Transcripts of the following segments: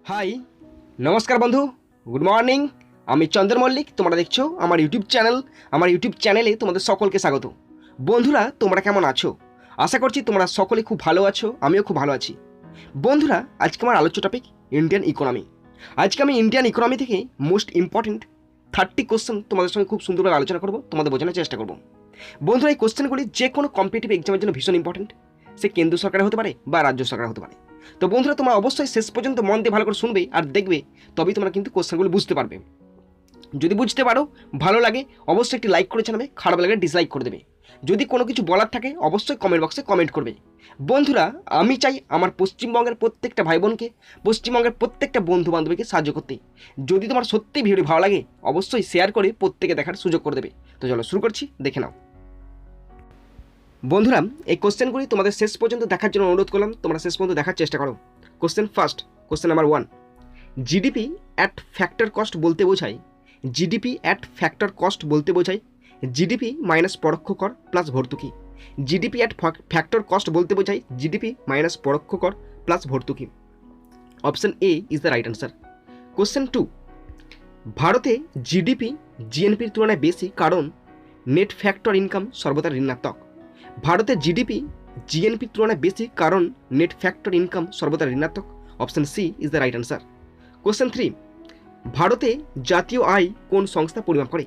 High নমস্কার বন্ধু, good morning. আমি চন্দন মল্লিক, তোমরা দেখছো আমার ইউটিউব চ্যানেলে তোমাদের সকলকে স্বাগত। বন্ধুরা, তোমরা কেমন আছো? আশা করছি তোমরা সকলে খুব ভালো আছো, আমিও খুব ভালো আছি। বন্ধুরা, আজকে আমার আলোচ্য টপিক ইন্ডিয়ান ইকোনমি। আজকে আমি ইন্ডিয়ান ইকোনমি থেকে মোস্ট ইম্পর্টেন্ট 30 কোশ্চেন তোমাদের সঙ্গে খুব সুন্দরভাবে আলোচনা করবো, তোমাদের বোঝানোর চেষ্টা করবো। বন্ধুরা, এই কোশ্চেনগুলি যে কোনো কম্পিটিটিভ এক্সামের জন্য ভীষণ ইম্পর্টেন্ট। সে কেন্দ্র সরকার হতে পারে বা রাজ্য সরকার হতে পারে। তো বন্ধুরা, তোমরা অবশ্যই শেষ পর্যন্ত মন দিয়ে ভালো করে শুনবে আর দেখবে, তবেই তোমরা কিন্তু কোশ্চেনগুলো বুঝতে পারবে। যদি বুঝতে পারো, ভালো লাগে অবশ্যই একটি লাইক করে জানাবে, খারাপ লাগে ডিসলাইক করে দেবে। যদি কোনো কিছু বলার থাকে অবশ্যই কমেন্ট বক্সে কমেন্ট করবে। বন্ধুরা, আমি চাই আমার পশ্চিমবঙ্গের প্রত্যেকটা ভাই বোনকে, পশ্চিমবঙ্গের প্রত্যেকটা বন্ধু বান্ধবীকে সাহায্য করতে। যদি তোমার সত্যি ভিডিও ভালো লাগে অবশ্যই শেয়ার করে প্রত্যেকে দেখার সুযোগ করে দেবে। তো চলো শুরু করছি, দেখে নাও। বন্ধুরা, এই কোশ্চেনগুলি তোমাদের শেষ পর্যন্ত দেখার জন্য অনুরোধ করলাম, তোমরা শেষ পর্যন্ত দেখার চেষ্টা করো। Question number 1, GDP at factor cost বলতে বোঝায় জিডিপি মাইনাস পরোক্ষ কর প্লাস ভর্তুকি। জিডিপি অ্যাট ফ্যাক্টর কস্ট বলতে বোঝায় জিডিপি মাইনাস পরোক্ষ কর প্লাস ভর্তুকি। Option A is the right answer. Question 2, ভারতে জিডিপি জিএনপির তুলনায় বেশি কারণ নেট ফ্যাক্টর ইনকাম সর্বদা ঋণাত্মক। ভারতে জিডিপি জিএনপির তুলনায় বেশি কারণ নেট ফ্যাক্টর ইনকাম সর্বদা ঋণাত্মক। Option C is the right answer. Question 3, ভারতে জাতীয় আয় কোন সংস্থা পরিমাপ করে?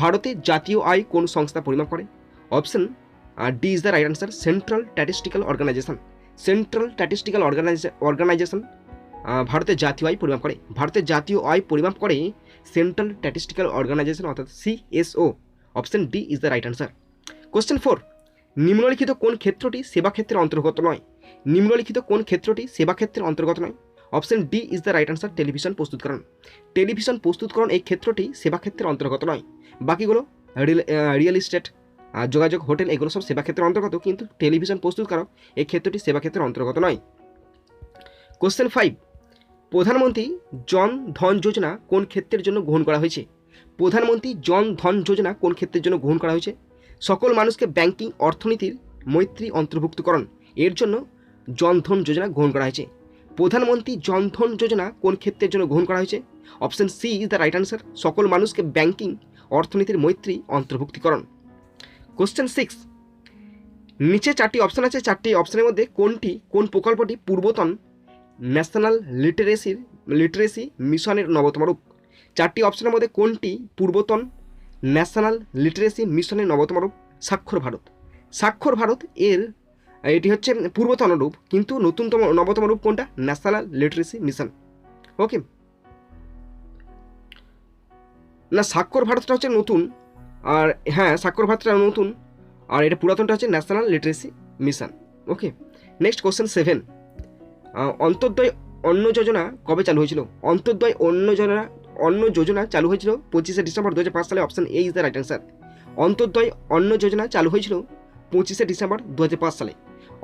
ভারতে জাতীয় আয় কোন সংস্থা পরিমাপ করে? Option D is the right answer, central statistical organisation. Organisation ভারতের জাতীয় আয় পরিমাপ করে। ভারতের জাতীয় আয় পরিমাপ করে সেন্ট্রাল স্ট্যাটিস্টিক্যাল অর্গানাইজেশন অর্থাৎ CSO. Option D is the right answer. Question 4, নিম্নলিখিত কোন ক্ষেত্রটি সেবা ক্ষেত্রের অন্তর্গত নয়? নিম্নলিখিত কোন ক্ষেত্রটি সেবা ক্ষেত্রের অন্তর্গত নয়? Option D is the right answer, television প্রস্তুতকরণ। টেলিভিশন প্রস্তুতকরণ এই ক্ষেত্রটি সেবা ক্ষেত্রের অন্তর্গত নয়। বাকিগুলো রিয়েল এস্টেট, যোগাযোগ, হোটেল এগুলো সব সেবা ক্ষেত্রের অন্তর্গত, কিন্তু টেলিভিশন প্রস্তুতকারক এই ক্ষেত্রটি সেবা ক্ষেত্রের অন্তর্গত নয়। কোশ্চেন 5, প্রধানমন্ত্রী জন ধন যোজনা কোন ক্ষেত্রের জন্য গ্রহণ করা হয়েছে? প্রধানমন্ত্রী জন ধন যোজনা কোন ক্ষেত্রের জন্য গ্রহণ করা হয়েছে? সকল মানুষকে ব্যাংকিং অর্থনীতির মৈত্রী অন্তর্ভুক্তকরণ, এর জন্য জনধন যোজনা গ্রহণ করা হয়েছে। প্রধানমন্ত্রী জনধন যোজনা কোন ক্ষেত্রের জন্য গ্রহণ করা হয়েছে? Option C is the right answer, সকল মানুষকে ব্যাংকিং অর্থনীতির মৈত্রী অন্তর্ভুক্তিকরণ। কোশ্চেন 6, নিচে 4টি অপশন আছে, 4টি অপশনের মধ্যে কোন প্রকল্পটি পূর্বতন ন্যাশনাল লিটারেসি মিশনের নবতম রূপ? 4টি অপশনের মধ্যে কোনটি পূর্বতন ন্যাশনাল লিটারেসি মিশনের নবতম রূপ? সাক্ষর ভারত এটি হচ্ছে পূর্বতন রূপ, কিন্তু নবতম রূপ কোনটা? National literacy mission. ওকে, না সাক্ষর ভারতটা হচ্ছে নতুন, আর হ্যাঁ সাক্ষর ভারতটা নতুন, আর এটা পুরাতনটা হচ্ছে ন্যাশনাল লিটারেসি মিশন। ওকে, নেক্সট কোশ্চেন 7, অন্তর্দয় অন্ন যোজনা কবে চালু হয়েছিল? অন্তর্দয় অন্ন যোজনা চালু হয়েছিল 25শে ডিসেম্বর 2005 সালে। Option A is the right answer. Antyodaya Anna Yojana চালু হয়েছিল 25শে ডিসেম্বর 2005 সালে।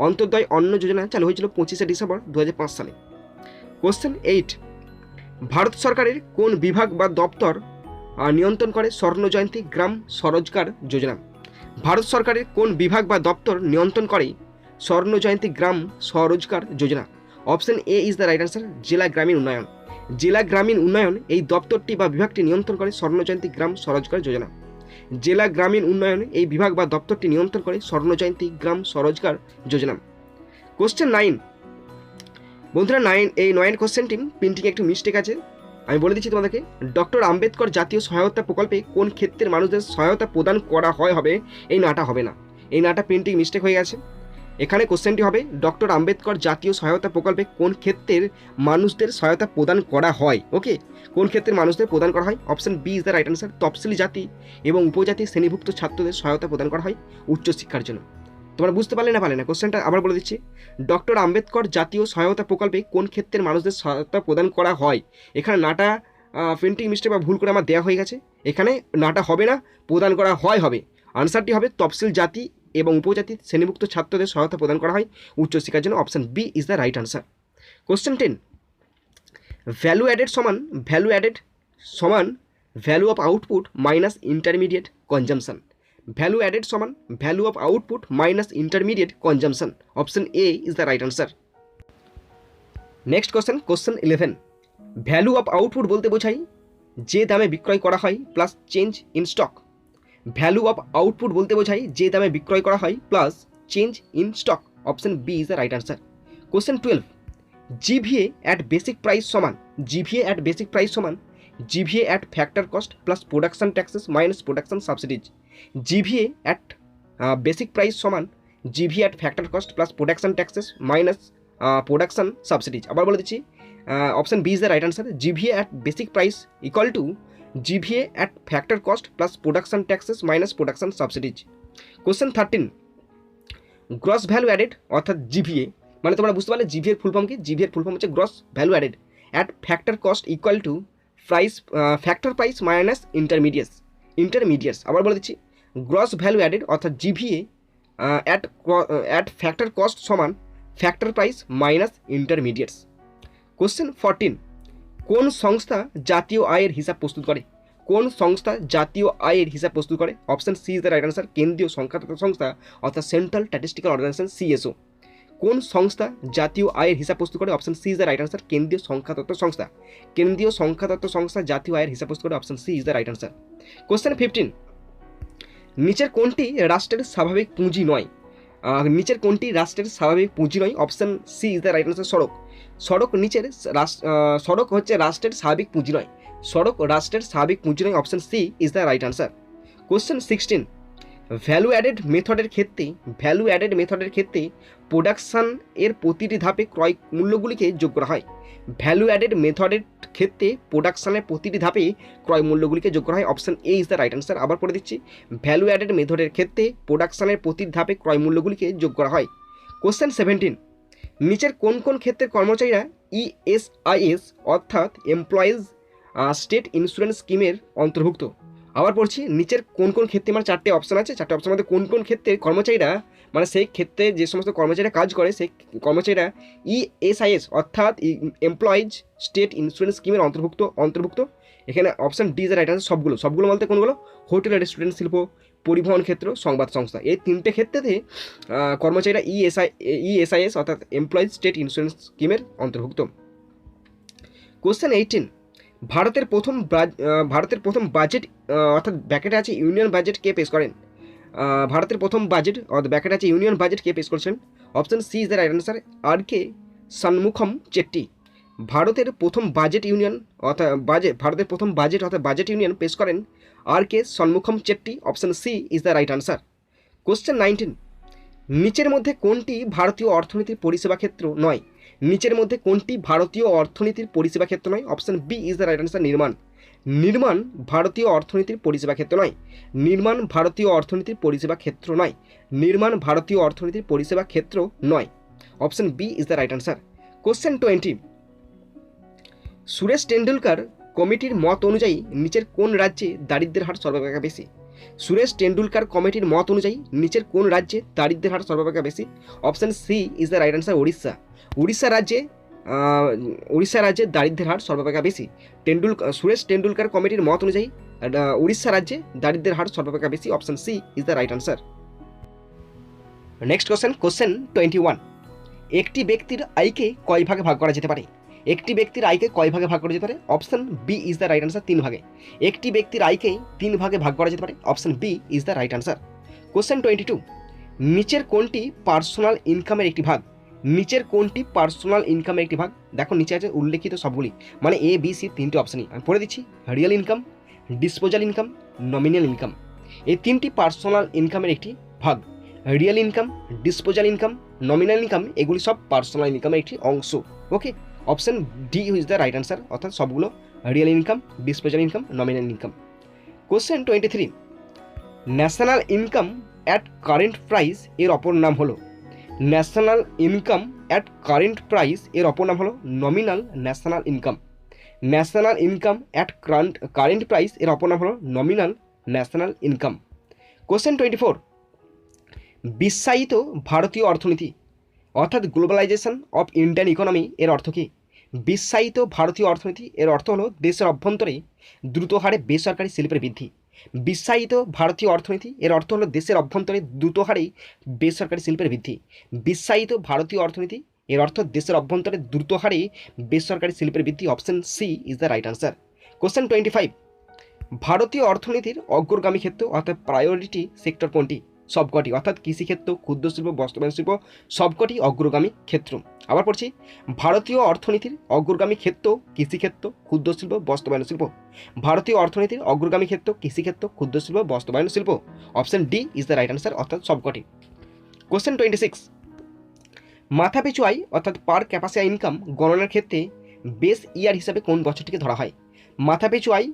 অন্তর্দয় অন্ন যোজনা চালু হয়েছিল 25শে ডিসেম্বর 2005 সালে। কোশ্চেন 8, ভারত সরকারের কোন বিভাগ বা দপ্তর নিয়ন্ত্রণ করে স্বর্ণ জয়ন্তী গ্রাম স্বরোজগার যোজনা? ভারত সরকারের কোন বিভাগ বা দপ্তর নিয়ন্ত্রণ করে Swarna Jayanti Gram Swarozgar Yojana? Option A is the right answer, জেলা গ্রামীণ উন্নয়ন এই দপ্তরটি বা বিভাগটি নিয়ন্ত্রণ করে স্বর্ণ জয়ন্তী গ্রাম স্বরোজগার যোজনা। জেলা গ্রামীণ উন্নয়ন এই বিভাগ বা দপ্তরটি নিয়ন্ত্রণ করে স্বর্ণ জয়ন্তী গ্রাম স্বরোজগার যোজনা। কোশ্চেন 9, বন্ধুরা 9 কোশ্চেনটি প্রিন্টিংয়ে একটু মিস্টেক আছে, আমি বলে দিচ্ছি তোমাদেরকে। ডক্টর আম্বেদকর জাতীয় সহায়তা প্রকল্পে কোন ক্ষেত্রের মানুষদের সহায়তা প্রদান করা হয় হবে, এই নাটা হবে না, এই নাটা প্রিন্টিং মিস্টেক হয়ে গেছে। এখানে কোশ্চেনটি হবে ডক্টর আম্বেদকর জাতীয় সহায়তা প্রকল্পে কোন ক্ষেত্রের মানুষদের সহায়তা প্রদান করা হয়। ওকে, কোন ক্ষেত্রের মানুষদের প্রদান করা হয়? Option B is the right answer, তফসিলি জাতি এবং উপজাতি শ্রেণীভুক্ত ছাত্রদের সহায়তা প্রদান করা হয় উচ্চশিক্ষার জন্য। তোমরা বুঝতে পারলে না কোশ্চেনটা আবার বলে দিচ্ছি। ডক্টর আম্বেদকর জাতীয় সহায়তা প্রকল্পে কোন ক্ষেত্রের মানুষদের সহায়তা প্রদান করা হয়, এখানে নাটা প্রিন্টিং মিস্টেক বা ভুল করে আমার দেওয়া হয়ে গেছে, এখানে নাটা হবে না, প্রদান করা হয় হবে। আনসারটি হবে তফসিল জাতি এবং উপজাতি শ্রেণীভুক্ত ছাত্রদের সহায়তা প্রদান করা হয় উচ্চশিক্ষার জন্য। Option B is the right answer. Question 10, value added সমান value of output minus intermediate consumption. Value added সমান value of output minus intermediate consumption. Option A is the right answer. Next question 11, value of output বলতে বোঝায় যে দামে বিক্রয় করা হয় plus change in stock. Value of output বলতে বোঝায় যে দামে বিক্রয় করা হয় plus change in stock. Option B is the right answer. Question 12, GVA at basic price সমান, জিভিএ অ্যাট বেসিক প্রাইস সমান GVA at factor cost plus production taxes minus production subsidies. GVA at basic price সমান GVA at factor cost plus production taxes minus production subsidies. আবার বলে দিচ্ছি, option B is the right answer. GVA at basic price equal to GVA at factor cost plus production taxes minus production subsidies. Question 13, gross value added অর্থাৎ জিভিএ, মানে তোমরা বুঝতে পারলে জিভিএর full form কি? জিভিএর full form হচ্ছে gross value added at factor cost equal to price factor price minus intermediates. আবার বলে দিচ্ছি, গ্রস ভ্যালু অ্যাডেড অর্থাৎ জিভিএ অ্যাট ফ্যাক্টর কস্ট সমান factor price minus intermediates. Question 14, কোন সংস্থা জাতীয় আয়ের হিসাব প্রস্তুত করে? কোন সংস্থা জাতীয় আয়ের হিসাব প্রস্তুত করে? Option C is the right answer. কেন্দ্রীয় সংখ্যাতত্ত্ব সংস্থা অর্থাৎ সেন্ট্রাল স্ট্যাটিস্টিক্যাল অর্গানাইজেশন সিএসও। কোন সংস্থা জাতীয় আয়ের হিসাব প্রস্তুত করে? Option C is the right answer. কেন্দ্রীয় সংখ্যাতত্ত্ব সংস্থা। কেন্দ্রীয় সংখ্যাতত্ত্ব সংস্থা জাতীয় আয়ের হিসাব প্রস্তুত করে। Option C is the right answer. Question 15, নিচের কোনটি রাষ্ট্রের স্বাভাবিক পুঁজি নয়? নিচের কোনটি রাষ্ট্রের স্বাভাবিক পুঁজি নয়? Option C is the right answer. সড়ক হচ্ছে রাষ্ট্রের স্বাভাবিক পুঁজি নয়। সড়ক রাষ্ট্রের স্বাভাবিক পুঁজি নয়। Option C is the right answer. Question 16, value added মেথডের ক্ষেত্রে প্রোডাকশন এর প্রতিটি ধাপে ক্রয় মূল্যগুলিকে যোগ করা হয়। ভ্যালু অ্যাডেড মেথডের ক্ষেত্রে প্রোডাকশনের প্রতিটি ধাপে ক্রয় মূল্যগুলিকে যোগ করা হয়। Option A is the right answer. আবার পড়ে দিচ্ছি, ভ্যালু অ্যাডেড মেথডের ক্ষেত্রে প্রোডাকশনের প্রতিটি ধাপে ক্রয় মূল্যগুলিকে যোগ করা হয়। কোশ্চেন 17, নিচের কোন কোন ক্ষেত্রে কর্মচারীরা ইএসআইএস অর্থাৎ এমপ্লয়িজ স্টেট ইন্স্যুরেন্স স্কিমের অন্তর্ভুক্ত? আবার পড়ছি, নিচের কোন কোন ক্ষেত্রে, মানে চারটে অপশন আছে, চারটে অপশনের মধ্যে কোন কোন ক্ষেত্রে কর্মচারীরা, মানে সেই ক্ষেত্রে যে সমস্ত কর্মচারীরা কাজ করে সেই কর্মচারীরা ইএসআইএস অর্থাৎ এমপ্লয়িজ স্টেট ইন্স্যুরেন্স স্কিমের অন্তর্ভুক্ত। এখানে option D is the right answer. সবগুলো বলতে কোনগুলো? হোটেল, রেস্টুরেন্ট শিল্প, পরিবহন ক্ষেত্র, সংবাদ সংস্থা। এই তিনটে ক্ষেত্রেতে কর্মচারীরা ইএসআইএস অর্থাৎ এমপ্লয়িজ স্টেট ইন্স্যুরেন্স স্কিমের অন্তর্ভুক্ত। কোশ্চেন 18, ভারতের প্রথম বাজেট অর্থাৎ ব্যাকেটে আছে ইউনিয়ন বাজেট কে পেশ করেন? ভারতের প্রথম বাজেট অর্থাৎ ব্যাকেটে আছে ইউনিয়ন বাজেট কে পেশ করেছেন? Option C is the right answer. R K Shanmukham Chetty. ভারতের প্রথম বাজেট ইউনিয়ন পেশ করেন R K Shanmukham Chetty. Option C is the right answer. Question 19, নিচের মধ্যে কোনটি ভারতীয় অর্থনীতির পরিষেবা ক্ষেত্র নয়? নিচের মধ্যে কোনটি ভারতীয় অর্থনীতির পরিষেবা ক্ষেত্র নয়? Option B is the right answer. নির্মাণ ভারতীয় অর্থনীতির পরিষেবা ক্ষেত্র নয়। নির্মাণ ভারতীয় অর্থনীতির পরিষেবা ক্ষেত্র নয়। নির্মাণ ভারতীয় অর্থনীতির পরিষেবা ক্ষেত্র নয়। Option B is the right answer. Question 20, Suresh Tendulkar কমিটির মত অনুযায়ী নিচের কোন রাজ্যে দারিদ্র্যের হার সর্বাপেক্ষা বেশি? সুরেশ টেন্ডুলকার কমিটির মত অনুযায়ী নিচের কোন রাজ্যে দারিদ্র্যের হার সর্বাপেক্ষা বেশি? Option C is the right answer. Orissa রাজ্যে দারিদ্র্যের হার সর্বাপেক্ষা বেশি। সুরেশ টেন্ডুলকার কমিটির মত অনুযায়ী উড়িষ্যা রাজ্যে দারিদ্র্যের হার সর্বাপেক্ষা বেশি। Option C is the right answer. Next question 21, একটি ব্যক্তির আয়কে কয় ভাগে ভাগ করা যেতে পারে? একটি ব্যক্তির আয়কে কয় ভাগে ভাগ করা যেতে পারে? Option B is the right answer. 3 ভাগে। একটি ব্যক্তির আয়কে 3 ভাগে ভাগ করা যেতে পারে। Option B is the right answer. Question 22, নিচের কোনটি পার্সোনাল ইনকামের একটি ভাগ? নিচের কোনটি পার্সোনাল ইনকামের একটি ভাগ? দেখো নিচে আছে উল্লেখিত সবগুলি, মানে এ বি সি 3টি অপশনই আমি পড়ে দিচ্ছি। Real income, disposal income, nominal income. এই 3টি পার্সোনাল ইনকামের একটি ভাগ। Real income, disposal income, nominal income এগুলি সব পার্সোনাল ইনকামের একটি অংশ। Okay, option D is the right answer, অর্থাৎ সবগুলো real income, disposal income, nominal income. Question 23, national income at current price এর অপর নাম হলো? National income at current price এর অপর নাম হলো nominal national income. National income at current price এর অপর নাম হলো নমিনাল ন্যাশনাল ইনকাম। কোশ্চেন 24, বিশ্বায়িত ভারতীয় অর্থনীতি অর্থাৎ গ্লোবালাইজেশন অফ ইন্ডিয়ান ইকোনমি এর অর্থ কী? বিশ্বায়িত ভারতীয় অর্থনীতি এর অর্থ হলো দেশের অভ্যন্তরে দ্রুত হারে বেসরকারি শিল্পের বৃদ্ধি। বিশ্বায়িত ভারতীয় অর্থনীতি এর অর্থ হলো দেশের অভ্যন্তরে দ্রুত হারে বেসরকারি শিল্পের বৃদ্ধি। বিশ্বায়িত ভারতীয় অর্থনীতি এর অর্থ দেশের অভ্যন্তরে দ্রুত হারে বেসরকারি শিল্পের বৃদ্ধি। Option C is the right answer. Question 25, ভারতীয় অর্থনীতির অগ্রগামী ক্ষেত্র অর্থাৎ প্রায়োরিটি সেক্টর কোনটি? সবকটি, অর্থাৎ কৃষিক্ষেত্র, ক্ষুদ্র শিল্প, বস্ত্রায়ন শিল্প, সবকটি অগ্রগামী ক্ষেত্র। আবার পড়ছি, ভারতীয় অর্থনীতির অগ্রগামী ক্ষেত্র কৃষিক্ষেত্র, ক্ষুদ্র শিল্প, বস্ত্রায়ন শিল্প। ভারতীয় অর্থনীতির অগ্রগামী ক্ষেত্র কৃষিক্ষেত্র, ক্ষুদ্র শিল্প, বস্ত্রায়ন শিল্প। Option D is the right answer, অর্থাৎ সবকটি। কোশ্চেন 26, মাথাপিছু আয় অর্থাৎ পার ক্যাপাসিটি ইনকাম গণনার ক্ষেত্রে বেস ইয়ার হিসাবে কোন বছরটিকে ধরা হয়? মাথাপিছু আয়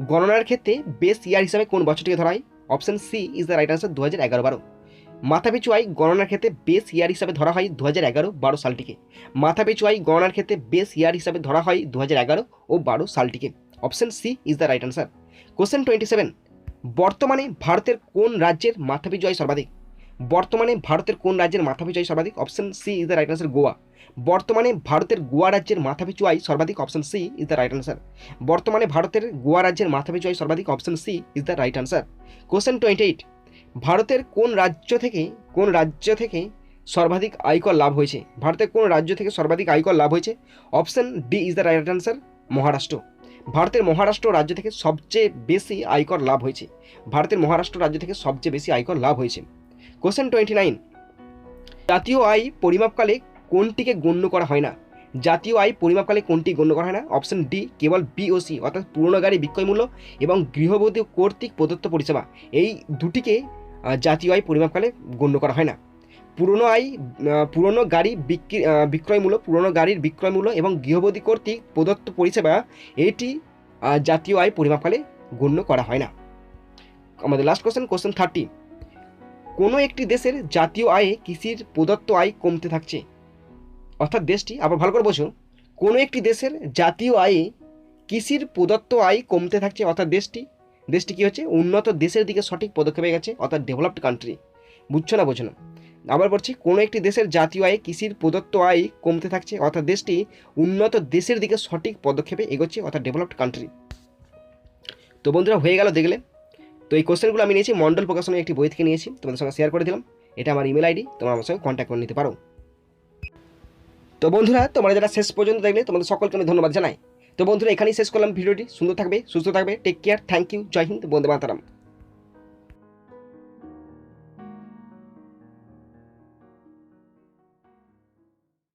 গণনার ক্ষেত্রে বেস ইয়ার হিসাবে কোন বছরটিকে ধরা হয়? Option C is the right answer, 2011-12। মাথাপিছু আয় গণনার ক্ষেত্রে বেস ইয়ার হিসাবে ধরা হয় 2011-12 সালটিকে। মাথাপিছু আয় গণনার ক্ষেত্রে বেস ইয়ার হিসাবে ধরা হয় 2011 ও 12 সালটিকে। Option C is the right answer. Question 27, বর্তমানে ভারতের কোন রাজ্যের মাথাপিছু আয় সর্বাধিক? বর্তমানে ভারতের কোন রাজ্যের মাথাপিছু আয় সর্বাধিক? Option C is the right answer, Goa. বর্তমানে ভারতের গোয়া রাজ্যের মাথাপিছু আয় সর্বাধিক। Option C is the right answer. বর্তমানে ভারতের গোয়া রাজ্যের মাথাপিছু আয় সর্বাধিক। Option C is the right answer. Question 28, ভারতের কোন রাজ্য থেকে সর্বাধিক আয়কর লাভ হয়েছে? ভারতের কোন রাজ্য থেকে সর্বাধিক আয়কর লাভ হয়েছে? Option D is the right answer, Maharashtra. ভারতের মহারাষ্ট্র রাজ্য থেকে সবচেয়ে বেশি আয়কর লাভ হয়েছে। ভারতের মহারাষ্ট্র রাজ্য থেকে সবচেয়ে বেশি আয়কর লাভ হয়েছে। কোশ্চেন 29, জাতীয় আয় পরিমাপকালে কোনটিকে গণ্য করা হয় না? জাতীয় আয় পরিমাপকালে কোনটি গণ্য করা হয় না? অপশন ডি কেবল বি ও সি, অর্থাৎ পুরনো গাড়ি বিক্রয় মূল্য এবং গৃহবধূ কর্তৃক প্রদত্ত পরিষেবা, এই দুটিকে জাতীয় আয় পরিমাপকালে গণ্য করা হয় না। পুরনো গাড়ির বিক্রয় মূল্য এবং গৃহবধূ কর্তৃক প্রদত্ত পরিষেবা, এটি জাতীয় আয় পরিমাপকালে গণ্য করা হয় না। আমাদের লাস্ট কোশ্চেন 30, কোনো একটি দেশের জাতীয় আয়ে কৃষির প্রদত্ত আয় কমতে থাকছে, অর্থাৎ দেশটি, আবার ভালো করে বোঝো, কোনো একটি দেশের জাতীয় আয়ে কৃষির প্রদত্ত আয় কমতে থাকছে, অর্থাৎ দেশটি কী হচ্ছে? উন্নত দেশের দিকে সঠিক পদক্ষেপে গেছে, অর্থাৎ ডেভেলপড কান্ট্রি। বুঝছো না বোঝো না? আবার বলছি, কোনো একটি দেশের জাতীয় আয়ে কৃষির প্রদত্ত আয় কমতে থাকছে, অর্থাৎ দেশটি উন্নত দেশের দিকে সঠিক পদক্ষেপে এগোচ্ছে, অর্থাৎ ডেভেলপড কান্ট্রি। তো বন্ধুরা, হয়ে গেল দেখলে। তো এই কোশ্চেনগুলো আমি নিয়েছি মন্ডল প্রকাশনের একটি বই থেকে নিয়েছি, তোমাদের সঙ্গে শেয়ার করে দিলাম। এটা আমার ইমেল আইডি, তোমরা আমার সঙ্গে কন্ট্যাক্ট করে নিতে পারো। তো বন্ধুরা, তোমরা যারা শেষ পর্যন্ত দেখলে তোমাদের সকলকে আমি ধন্যবাদ জানাই। তো বন্ধুরা, এখানেই শেষ করলাম ভিডিওটি। সুন্দর থাকবে, সুস্থ থাকবে, take care, thank you, Jai Hind, Vande Mataram.